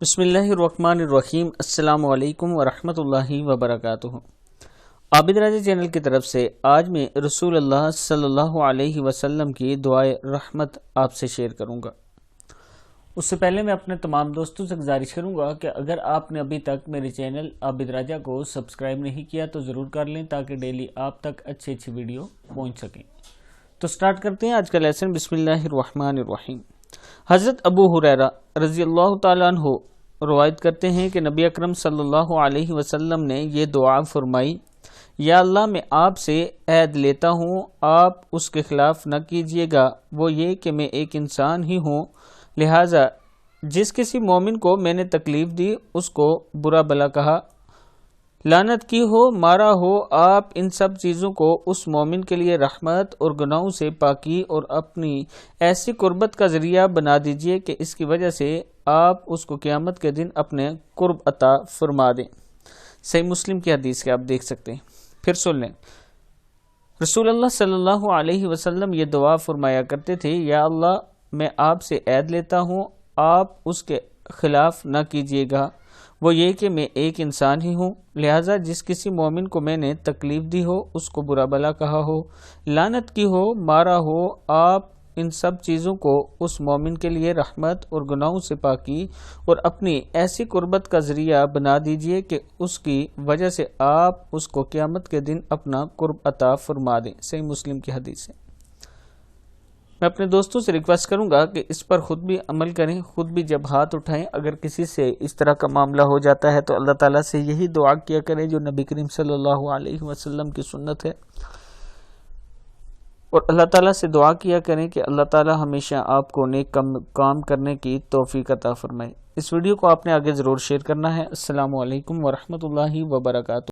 بسم اللہ الرحمن الرحیم۔ السلام علیکم ورحمۃ اللہ وبرکاتہ۔ عابد راجہ چینل کی طرف سے آج میں رسول اللہ صلی اللہ علیہ وسلم کی دعائے رحمت آپ سے شیئر کروں گا۔ اس سے پہلے میں اپنے تمام دوستوں سے گزارش کروں گا کہ اگر آپ نے ابھی تک میرے چینل عابد راجہ کو سبسکرائب نہیں کیا تو ضرور کر لیں تاکہ ڈیلی آپ تک اچھی ویڈیو پہنچ سکیں۔ تو سٹارٹ کرتے ہیں آج کا لیسن۔ بسم اللہ الرحمن الرحیم۔ حضرت ابو ہریرہ رضی اللہ تعالیٰ عنہ روایت کرتے ہیں کہ نبی اکرم صلی اللہ علیہ وسلم نے یہ دعا فرمائی: یا اللہ، میں آپ سے عہد لیتا ہوں، آپ اس کے خلاف نہ کیجیے گا، وہ یہ کہ میں ایک انسان ہی ہوں، لہٰذا جس کسی مومن کو میں نے تکلیف دی اس کو برا بلا کہا، لعنت کی ہو، مارا ہو، آپ ان سب چیزوں کو اس مومن کے لیے رحمت اور گناہوں سے پاکی اور اپنی ایسی قربت کا ذریعہ بنا دیجئے کہ اس کی وجہ سے آپ اس کو قیامت کے دن اپنے قرب عطا فرما دیں۔ صحیح مسلم کی حدیث ہے، آپ دیکھ سکتے ہیں۔ پھر سن لیں، رسول اللہ صلی اللہ علیہ وسلم یہ دعا فرمایا کرتے تھے: یا اللہ، میں آپ سے عہد لیتا ہوں، آپ اس کے خلاف نہ کیجیے گا، وہ یہ کہ میں ایک انسان ہی ہوں، لہٰذا جس کسی مومن کو میں نے تکلیف دی ہو، اس کو برا بلا کہا ہو، لعنت کی ہو، مارا ہو، آپ ان سب چیزوں کو اس مومن کے لیے رحمت اور گناہوں سے پاکی اور اپنی ایسی قربت کا ذریعہ بنا دیجئے کہ اس کی وجہ سے آپ اس کو قیامت کے دن اپنا قرب عطا فرما دیں۔ صحیح مسلم کی حدیث ہے۔ میں اپنے دوستوں سے ریکویسٹ کروں گا کہ اس پر خود بھی عمل کریں، خود بھی جب ہاتھ اٹھائیں اگر کسی سے اس طرح کا معاملہ ہو جاتا ہے تو اللہ تعالیٰ سے یہی دعا کیا کریں جو نبی کریم صلی اللہ علیہ وسلم کی سنت ہے، اور اللہ تعالیٰ سے دعا کیا کریں کہ اللہ تعالیٰ ہمیشہ آپ کو نیک کام کرنے کی توفیق عطا فرمائے۔ اس ویڈیو کو آپ نے آگے ضرور شیئر کرنا ہے۔ السلام علیکم ورحمۃ اللہ وبرکاتہ۔